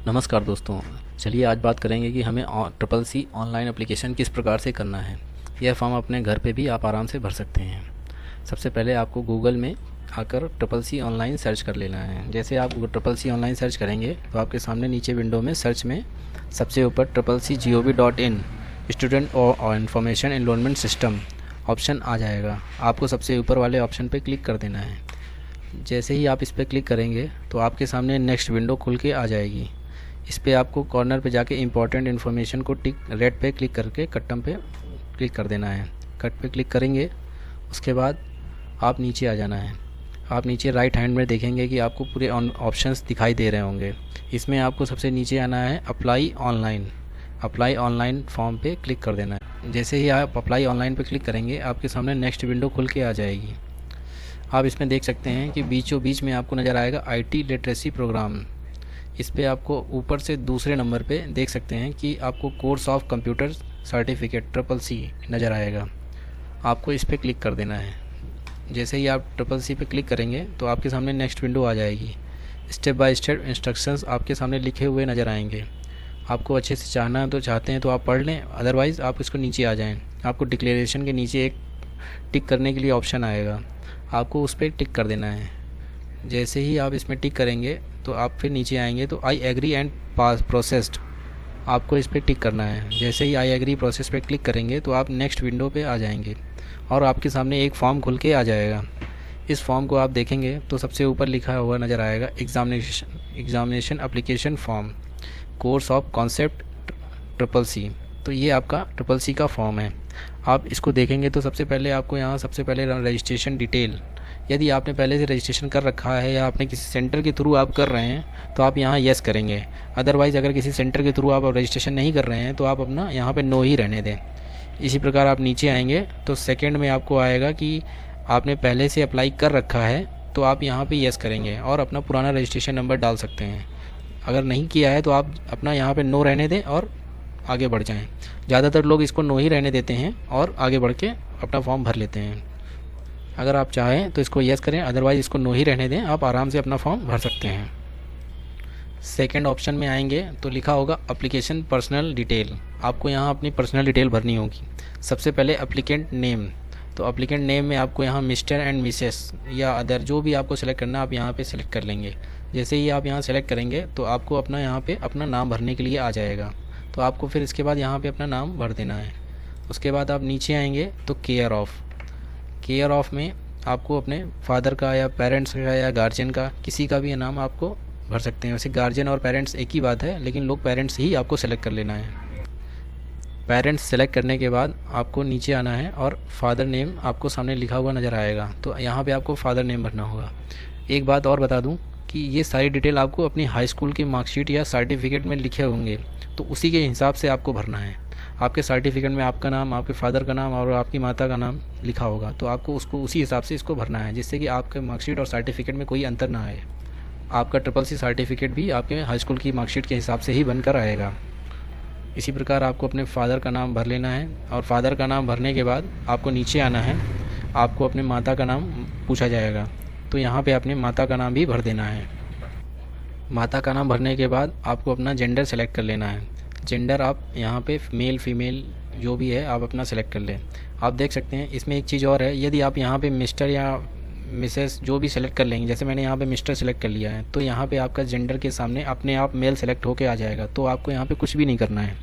नमस्कार दोस्तों। चलिए आज बात करेंगे कि हमें ट्रिपल सी ऑनलाइन एप्लीकेशन किस प्रकार से करना है। यह फॉर्म अपने घर पे भी आप आराम से भर सकते हैं। सबसे पहले आपको गूगल में आकर ट्रिपल सी ऑनलाइन सर्च कर लेना है। जैसे आप ट्रिपल सी ऑनलाइन सर्च करेंगे तो आपके सामने नीचे विंडो में सर्च में सबसे ऊपर CCC.gov.in स्टूडेंट और इंफॉर्मेशन एनरोलमेंट सिस्टम ऑप्शन आ जाएगा। आपको सबसे ऊपर वाले ऑप्शन पर क्लिक कर देना है। जैसे ही आप इस पर क्लिक करेंगे तो आपके सामने नेक्स्ट विंडो खुल के आ जाएगी। इस पर आपको कॉर्नर पे जाके इम्पॉर्टेंट इन्फॉर्मेशन को टिक रेड पे क्लिक करके कट्टम पे क्लिक कर देना है। कट पे क्लिक करेंगे, उसके बाद आप नीचे आ जाना है। आप नीचे राइट हैंड में देखेंगे कि आपको पूरे ऑप्शंस दिखाई दे रहे होंगे। इसमें आपको सबसे नीचे आना है अप्लाई ऑनलाइन फॉर्म पे क्लिक कर देना है। जैसे ही आप अप्लाई ऑनलाइन पे क्लिक करेंगे आपके सामने नेक्स्ट विंडो खुल के आ जाएगी। आप इसमें देख सकते हैं कि बीचों बीच में आपको नज़र आएगा IT लिटरेसी प्रोग्राम। इस पे आपको ऊपर से दूसरे नंबर पे देख सकते हैं कि आपको course of computer certificate CCC नज़र आएगा। आपको इस पे क्लिक कर देना है। जैसे ही आप CCC पे क्लिक करेंगे तो आपके सामने नेक्स्ट विंडो आ जाएगी। स्टेप बाय स्टेप इंस्ट्रक्शंस आपके सामने लिखे हुए नज़र आएंगे। आपको अच्छे से चाहते हैं तो आप पढ़ लें, अदरवाइज़ आप इसको नीचे आ जाएँ। आपको डिक्लेरेशन के नीचे एक टिक करने के लिए ऑप्शन आएगा, आपको उस पर टिक कर देना है। जैसे ही आप इसमें टिक करेंगे तो आप फिर नीचे आएंगे तो I agree and pass processed, आपको इस पर टिक करना है। जैसे ही आई एग्री प्रोसेस पे क्लिक करेंगे तो आप नेक्स्ट विंडो पे आ जाएंगे और आपके सामने एक फॉर्म खुल के आ जाएगा। इस फॉर्म को आप देखेंगे तो सबसे ऊपर लिखा हुआ नज़र आएगा examination application form course of concept CCC। तो ये आपका CCC का फॉर्म है। आप इसको देखेंगे तो सबसे पहले रजिस्ट्रेशन डिटेल, यदि आपने पहले से रजिस्ट्रेशन कर रखा है या आपने किसी सेंटर के थ्रू आप कर रहे हैं तो आप यहाँ येस करेंगे। अदरवाइज़ अगर किसी सेंटर के थ्रू आप रजिस्ट्रेशन नहीं कर रहे हैं तो आप अपना यहाँ पे नो ही रहने दें। इसी प्रकार आप नीचे आएंगे तो सेकंड में आपको आएगा कि आपने पहले से अप्लाई कर रखा है तो आप यहाँ पे येस करेंगे और अपना पुराना रजिस्ट्रेशन नंबर डाल सकते हैं। अगर नहीं किया है तो आप अपना यहाँ पर नो रहने दें और आगे बढ़ जाएँ। ज़्यादातर लोग इसको नो ही रहने देते हैं और आगे बढ़ के अपना फॉर्म भर लेते हैं। अगर आप चाहें तो इसको येस करें, अदरवाइज़ इसको नो ही रहने दें, आप आराम से अपना फॉर्म भर सकते हैं। सेकंड ऑप्शन में आएंगे तो लिखा होगा एप्लीकेशन पर्सनल डिटेल। आपको यहाँ अपनी पर्सनल डिटेल भरनी होगी। सबसे पहले एप्लीकेंट नेम, तो एप्लीकेंट नेम में आपको यहाँ मिस्टर एंड मिसेस या अदर जो भी आपको सेलेक्ट करना है आप यहाँ पे सेलेक्ट कर लेंगे। जैसे ही आप यहाँ सेलेक्ट करेंगे तो आपको अपना यहाँ पे अपना नाम भरने के लिए आ जाएगा। तो आपको फिर इसके बाद यहाँ पे अपना नाम भर देना है। उसके बाद आप नीचे आएंगे तो केयर ऑफ़ में आपको अपने फादर का या पेरेंट्स का या गार्जियन का किसी का भी नाम आपको भर सकते हैं। वैसे गार्जियन और पेरेंट्स एक ही बात है, लेकिन लोग पेरेंट्स ही आपको सेलेक्ट कर लेना है। पेरेंट्स सेलेक्ट करने के बाद आपको नीचे आना है और फादर नेम आपको सामने लिखा हुआ नज़र आएगा, तो यहाँ पे आपको फादर नेम भरना होगा। एक बात और बता दूँ कि ये सारी डिटेल आपको अपनी हाई स्कूल की मार्कशीट या सर्टिफिकेट में लिखे होंगे, तो उसी के हिसाब से आपको भरना है। आपके सर्टिफिकेट में आपका नाम, आपके फादर का नाम और आपकी माता का नाम लिखा होगा, तो आपको उसको उसी हिसाब से इसको भरना है, जिससे कि आपके मार्कशीट और सर्टिफिकेट में कोई अंतर ना आए। आपका CCC सर्टिफिकेट भी आपके हाई स्कूल की मार्कशीट के हिसाब से ही बनकर आएगा। इसी प्रकार आपको अपने फादर का नाम भर लेना है और फादर का नाम भरने के बाद आपको नीचे आना है। आपको अपने माता का नाम पूछा जाएगा, तो यहाँ पर अपने माता का नाम भी भर देना है। माता का नाम भरने के बाद आपको अपना जेंडर सेलेक्ट कर लेना है। जेंडर आप यहाँ पे मेल फीमेल जो भी है आप अपना सेलेक्ट कर लें। आप देख सकते हैं इसमें एक चीज़ और है, यदि आप यहाँ पे मिस्टर या मिसेस जो भी सेलेक्ट कर लेंगे, जैसे मैंने यहाँ पे मिस्टर सेलेक्ट कर लिया है, तो यहाँ पे आपका जेंडर के सामने अपने आप मेल सेलेक्ट होके आ जाएगा, तो आपको यहाँ पे कुछ भी नहीं करना है।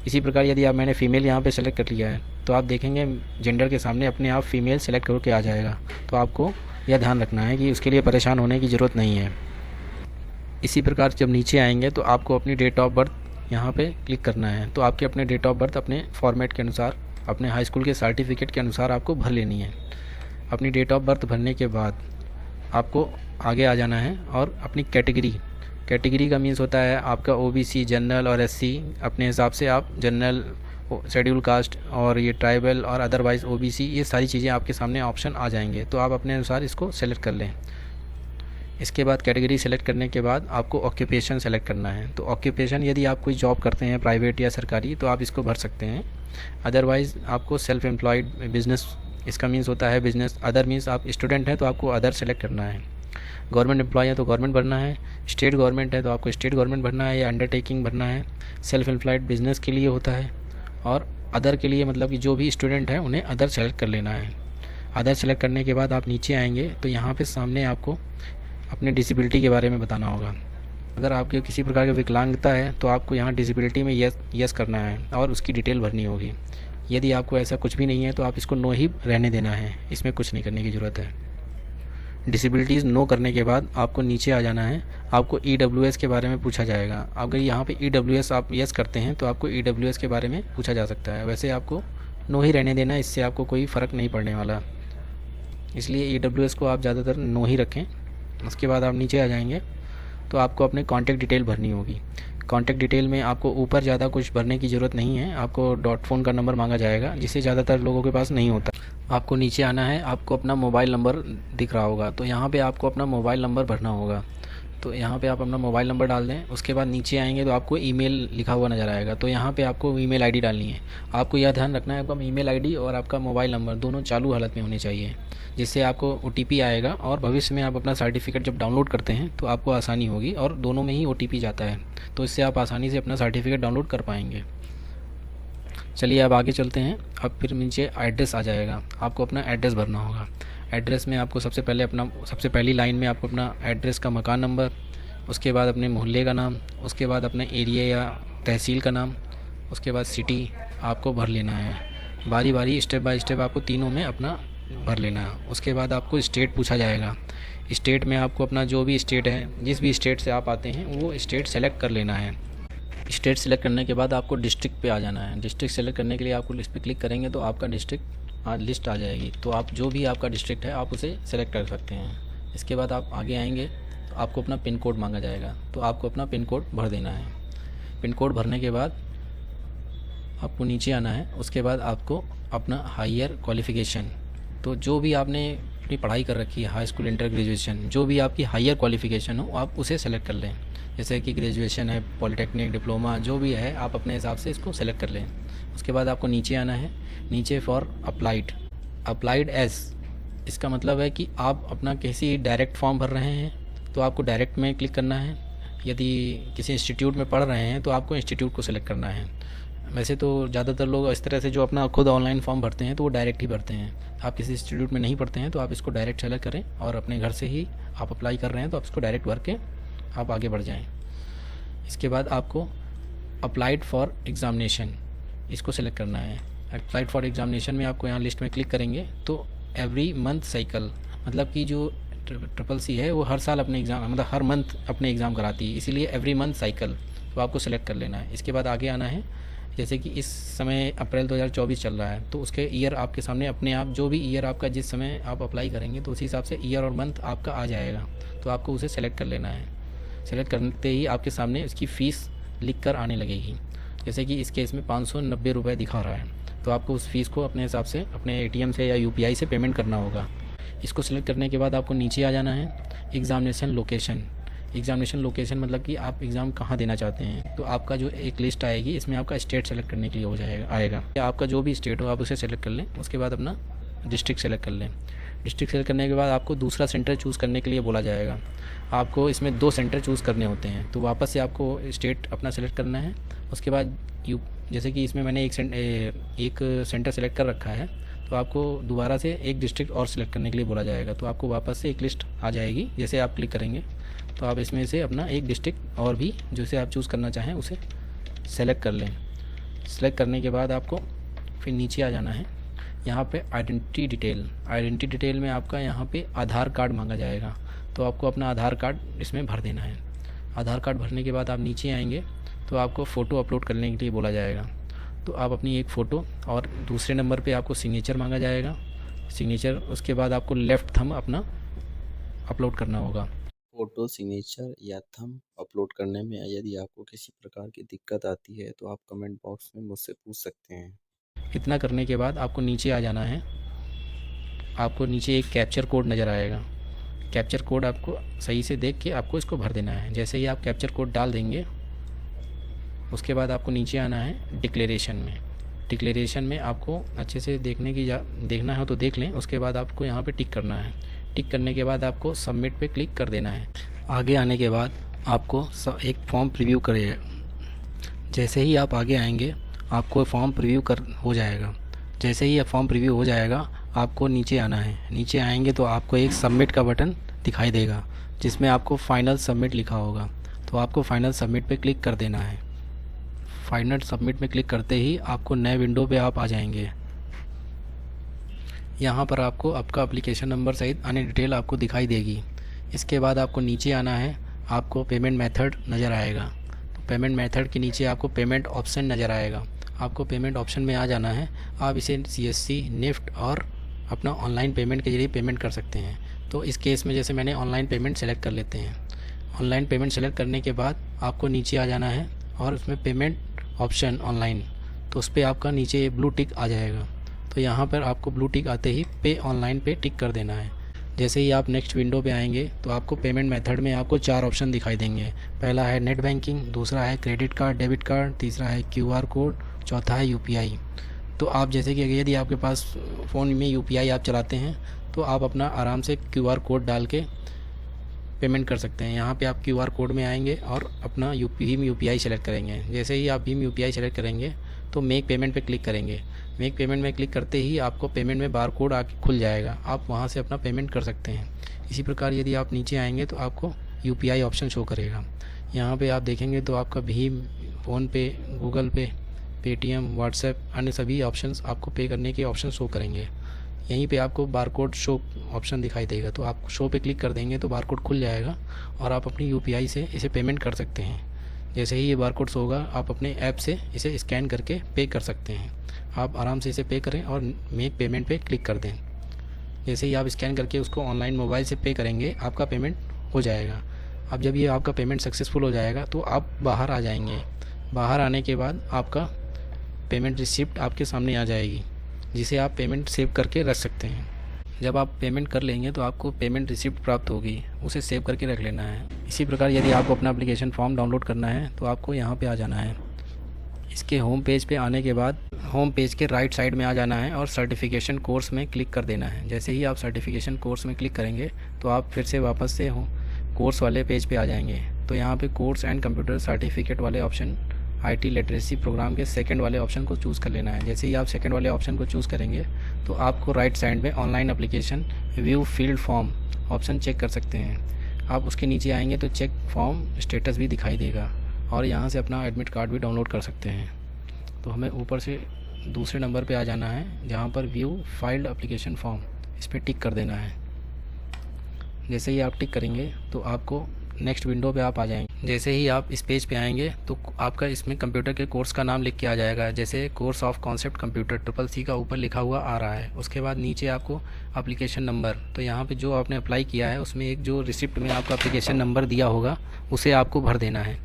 इसी प्रकार यदि आप मैंने फ़ीमेल यहाँ पर सेलेक्ट कर लिया है तो आप देखेंगे जेंडर के सामने अपने आप फ़ीमेल सेलेक्ट होकर आ जाएगा। तो आपको यह ध्यान रखना है कि उसके लिए परेशान होने की ज़रूरत नहीं है। इसी प्रकार जब नीचे आएंगे तो आपको अपनी डेट ऑफ बर्थ यहाँ पे क्लिक करना है। तो आपके अपने डेट ऑफ बर्थ अपने फॉर्मेट के अनुसार, अपने हाई स्कूल के सर्टिफिकेट के अनुसार आपको भर लेनी है। अपनी डेट ऑफ बर्थ भरने के बाद आपको आगे आ जाना है और अपनी कैटेगरी का मीन्स होता है आपका OBC, जनरल और SC। अपने हिसाब से आप जनरल, शेड्यूल कास्ट और ये ट्राइबल और अदरवाइज़ OBC, ये सारी चीज़ें आपके सामने ऑप्शन आ जाएंगे, तो आप अपने अनुसार इसको सेलेक्ट कर लें। इसके बाद कैटेगरी सेलेक्ट करने के बाद आपको ऑक्यूपेशन सेलेक्ट करना है। तो ऑक्यूपेशन यदि आप कोई जॉब करते हैं प्राइवेट या सरकारी तो आप इसको भर सकते हैं। अदरवाइज़ आपको सेल्फ एम्प्लॉयड, बिजनेस, इसका मीन्स होता है बिजनेस। अदर मीन्स आप स्टूडेंट हैं तो आपको अदर सेलेक्ट करना है। गवर्नमेंट एम्प्लॉय है तो गवर्नमेंट भरना है, स्टेट गवर्नमेंट है तो आपको स्टेट गवर्नमेंट भरना है या अंडरटेकिंग भरना है, सेल्फ एम्प्लॉयड बिजनेस के लिए होता है, और अदर के लिए मतलब कि जो भी स्टूडेंट है उन्हें अदर सेलेक्ट कर लेना है। अदर सेलेक्ट करने के बाद आप नीचे आएंगे तो यहाँ पे सामने आपको अपने डिसेबिलिटी के बारे में बताना होगा। अगर आपके किसी प्रकार की विकलांगता है तो आपको यहाँ डिसेबिलिटी में यस करना है और उसकी डिटेल भरनी होगी। यदि आपको ऐसा कुछ भी नहीं है तो आप इसको नो ही रहने देना है, इसमें कुछ नहीं करने की ज़रूरत है। डिसेबिलिटीज़ नो करने के बाद आपको नीचे आ जाना है। आपको EWS के बारे में पूछा जाएगा। अगर यहाँ पे EWS आप यस करते हैं तो आपको EWS के बारे में पूछा जा सकता है। वैसे आपको नो ही रहने देना, इससे आपको कोई फ़र्क नहीं पड़ने वाला, इसलिए EWS को आप ज़्यादातर नो ही रखें। उसके बाद आप नीचे आ जाएंगे तो आपको अपने कॉन्टैक्ट डिटेल भरनी होगी। कॉन्टैक्ट डिटेल में आपको ऊपर ज़्यादा कुछ भरने की ज़रूरत नहीं है। आपको डॉट फ़ोन का नंबर मांगा जाएगा, जिसे ज़्यादातर लोगों के पास नहीं होता। आपको नीचे आना है, आपको अपना मोबाइल नंबर दिख रहा होगा तो यहाँ पे आपको अपना मोबाइल नंबर भरना होगा। तो यहाँ पे आप अपना मोबाइल नंबर डाल दें। उसके बाद नीचे आएंगे तो आपको ईमेल लिखा हुआ नज़र आएगा, तो यहाँ पे आपको ईमेल आईडी डालनी है। आपको यह ध्यान रखना है आपका ईमेल आईडी और आपका मोबाइल नंबर दोनों चालू हालत में होने चाहिए, जिससे आपको OTP आएगा और भविष्य में आप अपना सर्टिफिकेट जब डाउनलोड करते हैं तो आपको आसानी होगी, और दोनों में ही OTP जाता है, तो इससे आप आसानी से अपना सर्टिफिकेट डाउनलोड कर पाएंगे। चलिए अब आगे चलते हैं। अब फिर नीचे एड्रेस आ जाएगा, आपको अपना एड्रेस भरना होगा। एड्रेस में आपको सबसे पहली लाइन में आपको अपना एड्रेस का मकान नंबर, उसके बाद अपने मोहल्ले का नाम, उसके बाद अपने एरिया या तहसील का नाम, उसके बाद सिटी आपको भर लेना है। बारी बारी स्टेप बाय स्टेप आपको तीनों में अपना भर लेना है। उसके बाद आपको स्टेट पूछा जाएगा। स्टेट में आपको अपना जो भी स्टेट है, जिस भी स्टेट से आप आते हैं वो स्टेट सेलेक्ट कर लेना है। स्टेट सेलेक्ट करने के बाद आपको डिस्ट्रिक्ट पे आ जाना है। डिस्ट्रिक्ट सेलेक्ट करने के लिए आपको लिस्ट पे क्लिक करेंगे तो आपका डिस्ट्रिक्ट लिस्ट आ जाएगी, तो आप जो भी आपका डिस्ट्रिक्ट है आप उसे सेलेक्ट कर सकते हैं। इसके बाद आप आगे आएंगे तो आपको अपना पिन कोड मांगा जाएगा, तो आपको अपना पिन कोड भर देना है। पिन कोड भरने के बाद आपको नीचे आना है। उसके बाद आपको अपना हायर क्वालिफ़िकेशन, तो जो भी आपने अपनी पढ़ाई कर रखी है, हाई स्कूल, इंटर, ग्रेजुएशन, जो भी आपकी हायर क्वालिफ़िकेशन हो आप उसे सेलेक्ट कर लें। जैसे कि ग्रेजुएशन है, पॉलिटेक्निक, डिप्लोमा, जो भी है आप अपने हिसाब से इसको सेलेक्ट कर लें। उसके बाद आपको नीचे आना है। नीचे फॉर अप्लाइड एस, इसका मतलब है कि आप अपना किसी डायरेक्ट फॉर्म भर रहे हैं तो आपको डायरेक्ट में क्लिक करना है। यदि किसी इंस्टीट्यूट में पढ़ रहे हैं तो आपको इंस्टीट्यूट को सेलेक्ट करना है। वैसे तो ज़्यादातर लोग इस तरह से जो अपना खुद ऑनलाइन फॉर्म भरते हैं तो वो डायरेक्ट ही भरते हैं। आप किसी इंस्टीट्यूट में नहीं पढ़ते हैं तो आप इसको डायरेक्ट सेलेक्ट करें, और अपने घर से ही आप अप्लाई कर रहे हैं तो आप इसको डायरेक्ट भर के आप आगे बढ़ जाएं। इसके बाद आपको अप्लाइड फॉर एग्ज़ामिनेशन, इसको सेलेक्ट करना है। अप्लाइड फॉर एग्ज़ामिनेशन में आपको यहाँ लिस्ट में क्लिक करेंगे तो एवरी मंथ साइकिल, मतलब कि जो CCC है वो हर साल अपने एग्ज़ाम, मतलब हर मंथ अपने एग्ज़ाम कराती है, इसीलिए एवरी मंथ साइकिल, तो आपको सेलेक्ट कर लेना है। इसके बाद आगे आना है। जैसे कि इस समय अप्रैल 2024 चल रहा है तो उसके ईयर आपके सामने अपने आप, जो भी ईयर आपका जिस समय आप अप्लाई करेंगे तो उसी हिसाब से ईयर और मंथ आपका आ जाएगा, तो आपको उसे सेलेक्ट कर लेना है। सेलेक्ट करते ही आपके सामने इसकी फ़ीस लिख कर आने लगेगी। जैसे कि इस केस में 590 रुपये दिखा रहा है, तो आपको उस फ़ीस को अपने हिसाब से अपने ATM से या UPI से पेमेंट करना होगा। इसको सेलेक्ट करने के बाद आपको नीचे आ जाना है। एग्ज़ामिनेशन लोकेशन मतलब कि आप एग्ज़ाम कहाँ देना चाहते हैं, तो आपका जो एक लिस्ट आएगी इसमें आपका स्टेट सेलेक्ट करने के लिए आएगा। आपका जो भी स्टेट हो आप उसे सेलेक्ट कर लें। उसके बाद अपना डिस्ट्रिक्ट सेलेक्ट कर लें। डिस्ट्रिक्ट सेलेक्ट करने के बाद आपको दूसरा सेंटर चूज़ करने के लिए बोला जाएगा। आपको इसमें 2 सेंटर चूज़ करने होते हैं, तो वापस से आपको स्टेट अपना सेलेक्ट करना है। उसके बाद जैसे कि इसमें मैंने एक सेंटर सेलेक्ट कर रखा है, तो आपको दोबारा से एक डिस्ट्रिक्ट और सेलेक्ट करने के लिए बोला जाएगा, तो आपको वापस से एक लिस्ट आ जाएगी। जैसे आप क्लिक करेंगे तो आप इसमें से अपना एक डिस्ट्रिक्ट और भी जैसे आप चूज़ करना चाहें उसे सेलेक्ट कर लें। सेलेक्ट करने के बाद आपको फिर नीचे आ जाना है। यहाँ पे आइडेंटिटी डिटेल में आपका यहाँ पे आधार कार्ड मांगा जाएगा, तो आपको अपना आधार कार्ड इसमें भर देना है। आधार कार्ड भरने के बाद आप नीचे आएंगे तो आपको फ़ोटो अपलोड करने के लिए बोला जाएगा, तो आप अपनी एक फ़ोटो, और दूसरे नंबर पे आपको सिग्नेचर मांगा जाएगा, सिग्नेचर। उसके बाद आपको लेफ़्ट थंब अपना अपलोड करना होगा। फ़ोटो, सिग्नेचर या थंब अपलोड करने में यदि आपको किसी प्रकार की दिक्कत आती है तो आप कमेंट बॉक्स में मुझसे पूछ सकते हैं। इतना करने के बाद आपको नीचे आ जाना है। आपको नीचे एक कैप्चर कोड नज़र आएगा। कैप्चर कोड आपको सही से देख के आपको इसको भर देना है। जैसे ही आप कैप्चर कोड डाल देंगे उसके बाद आपको नीचे आना है डिक्लेरेशन में आपको अच्छे से देखना हो तो देख लें। उसके बाद आपको यहाँ पे टिक करना है। टिक करने के बाद आपको सबमिट पे क्लिक कर देना है। आगे आने के बाद आपको एक फॉर्म प्रीव्यू करेगा। जैसे ही आप आगे आएंगे आपको फॉर्म प्रीव्यू हो जाएगा। जैसे ही फॉर्म प्रीव्यू हो जाएगा आपको नीचे आना है। नीचे आएंगे तो आपको एक सबमिट का बटन दिखाई देगा जिसमें आपको फाइनल सबमिट लिखा होगा। तो आपको फाइनल सबमिट पे क्लिक कर देना है। फाइनल सबमिट में क्लिक करते ही आपको नए विंडो पे आप आ जाएंगे। यहाँ पर आपको आपका एप्लीकेशन नंबर सहित अन्य डिटेल आपको दिखाई देगी। इसके बाद आपको नीचे आना है, आपको पेमेंट मेथड नज़र आएगा। तो पेमेंट मेथड के नीचे आपको पेमेंट ऑप्शन नज़र आएगा। आपको पेमेंट ऑप्शन में आ जाना है। आप इसे CSC, निफ्ट और अपना ऑनलाइन पेमेंट के जरिए पेमेंट कर सकते हैं। तो इस केस में जैसे मैंने ऑनलाइन पेमेंट सेलेक्ट कर लेते हैं। ऑनलाइन पेमेंट सेलेक्ट करने के बाद आपको नीचे आ जाना है और उसमें पेमेंट ऑप्शन ऑनलाइन, तो उस पर आपका नीचे ब्लू टिक आ जाएगा। तो यहाँ पर आपको ब्लू टिक आते ही पे ऑनलाइन पे टिक कर देना है। जैसे ही आप नेक्स्ट विंडो पे आएंगे तो आपको पेमेंट मेथड में आपको 4 ऑप्शन दिखाई देंगे। पहला है नेट बैंकिंग, दूसरा है क्रेडिट कार्ड, डेबिट कार्ड, तीसरा है QR कोड, चौथा है UPI। तो आप जैसे कि यदि आपके पास फ़ोन में UPI आप चलाते हैं तो आप अपना आराम से QR कोड डाल के पेमेंट कर सकते हैं। यहाँ पे आप QR कोड में आएंगे और अपना भीम UPI सेलेक्ट करेंगे। जैसे ही आप भीम UPI सेलेक्ट करेंगे तो मेक पेमेंट पे क्लिक करेंगे। मेक पेमेंट में क्लिक करते ही आपको पेमेंट में बार कोड आके खुल जाएगा। आप वहाँ से अपना पेमेंट कर सकते हैं। इसी प्रकार यदि आप नीचे आएंगे तो आपको UPI ऑप्शन शो करेगा। यहाँ पे आप देखेंगे तो आपका भीम, फ़ोनपे, गूगल पे, पेटीएम, व्हाट्सएप, अन्य सभी ऑप्शंस आपको पे करने के ऑप्शन शो करेंगे। यहीं पे आपको बारकोड शो ऑप्शन दिखाई देगा। तो आप शो पे क्लिक कर देंगे तो बारकोड खुल जाएगा और आप अपनी UPI से इसे पेमेंट कर सकते हैं। जैसे ही ये बारकोड शो होगा आप अपने ऐप से इसे स्कैन करके पे कर सकते हैं। आप आराम से इसे पे करें और मेक पेमेंट पे क्लिक कर दें। जैसे ही आप स्कैन करके उसको ऑनलाइन मोबाइल से पे करेंगे आपका पेमेंट हो जाएगा। अब जब ये आपका पेमेंट सक्सेसफुल हो जाएगा तो आप बाहर आ जाएंगे। बाहर आने के बाद आपका पेमेंट रिसिप्ट आपके सामने आ जाएगी, जिसे आप पेमेंट सेव करके रख सकते हैं। जब आप पेमेंट कर लेंगे तो आपको पेमेंट रिसिप्ट प्राप्त होगी, उसे सेव करके रख लेना है। इसी प्रकार यदि आपको अपना एप्लीकेशन फॉर्म डाउनलोड करना है तो आपको यहाँ पे आ जाना है। इसके होम पेज पे आने के बाद होम पेज के राइट साइड में आ जाना है और सर्टिफिकेशन कोर्स में क्लिक कर देना है। जैसे ही आप सर्टिफिकेशन कोर्स में क्लिक करेंगे तो आप फिर से वापस से कोर्स वाले पेज पे आ जाएंगे। तो यहाँ पे कोर्स एंड कंप्यूटर सर्टिफिकेट वाले ऑप्शन IT लिटरेसी प्रोग्राम के सेकंड वाले ऑप्शन को चूज़ कर लेना है। जैसे ही आप सेकंड वाले ऑप्शन को चूज़ करेंगे तो आपको राइट साइड में online application view field form option check कर सकते हैं। आप उसके नीचे आएंगे तो चेक फॉर्म स्टेटस भी दिखाई देगा और यहाँ से अपना एडमिट कार्ड भी डाउनलोड कर सकते हैं। तो हमें ऊपर से दूसरे नंबर पे आ जाना है जहाँ पर व्यू फाइल्ड एप्लीकेशन फॉर्म, इस पर टिक कर देना है। जैसे ही आप टिक करेंगे तो आपको नेक्स्ट विंडो पे आप आ जाएंगे। जैसे ही आप इस पेज पे आएंगे तो आपका इसमें कंप्यूटर के कोर्स का नाम लिख के आ जाएगा। जैसे course of concept computer CCC का ऊपर लिखा हुआ आ रहा है। उसके बाद नीचे आपको एप्लीकेशन नंबर, तो यहाँ पे जो आपने अप्लाई किया है उसमें एक जो रिसिप्ट में आपका एप्लीकेशन नंबर दिया होगा उसे आपको भर देना है।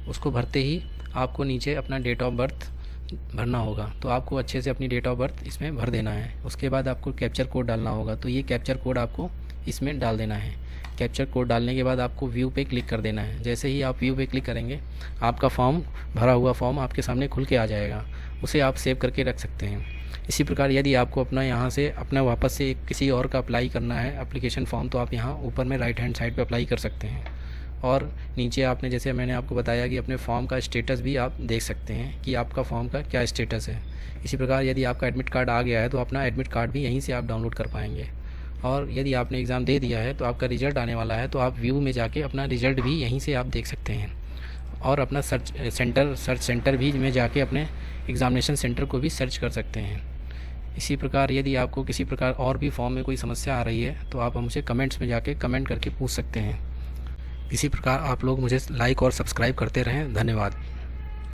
उसको भरते ही आपको नीचे अपना डेट ऑफ बर्थ भरना होगा। तो आपको अच्छे से अपनी डेट ऑफ बर्थ इसमें भर देना है। उसके बाद आपको कैप्चर कोड डालना होगा। तो ये कैप्चर कोड आपको इसमें डाल देना है। कैप्चर कोड डालने के बाद आपको व्यू पे क्लिक कर देना है। जैसे ही आप व्यू पे क्लिक करेंगे आपका फॉर्म, भरा हुआ फॉर्म आपके सामने खुल के आ जाएगा। उसे आप सेव करके रख सकते हैं। इसी प्रकार यदि आपको अपना यहाँ से अपना वापस से किसी और का अप्लाई करना है एप्लीकेशन फॉर्म, तो आप यहाँ ऊपर में राइट हैंड साइड पे अप्लाई कर सकते हैं। और नीचे आपने, जैसे मैंने आपको बताया कि अपने फॉर्म का स्टेटस भी आप देख सकते हैं कि आपका फॉर्म का क्या स्टेटस है। इसी प्रकार यदि आपका एडमिट कार्ड आ गया है तो अपना एडमिट कार्ड भी यहीं से आप डाउनलोड कर पाएंगे। और यदि आपने एग्ज़ाम दे दिया है तो आपका रिज़ल्ट आने वाला है तो आप व्यू में जाके अपना रिज़ल्ट भी यहीं से आप देख सकते हैं। और अपना सर्च सेंटर भी में जाके अपने एग्ज़ामिनेशन सेंटर को भी सर्च कर सकते हैं। इसी प्रकार यदि आपको किसी प्रकार और भी फॉर्म में कोई समस्या आ रही है तो आप हमसे कमेंट्स में जाके कमेंट करके पूछ सकते हैं। इसी प्रकार आप लोग मुझे लाइक और सब्सक्राइब करते रहें। धन्यवाद।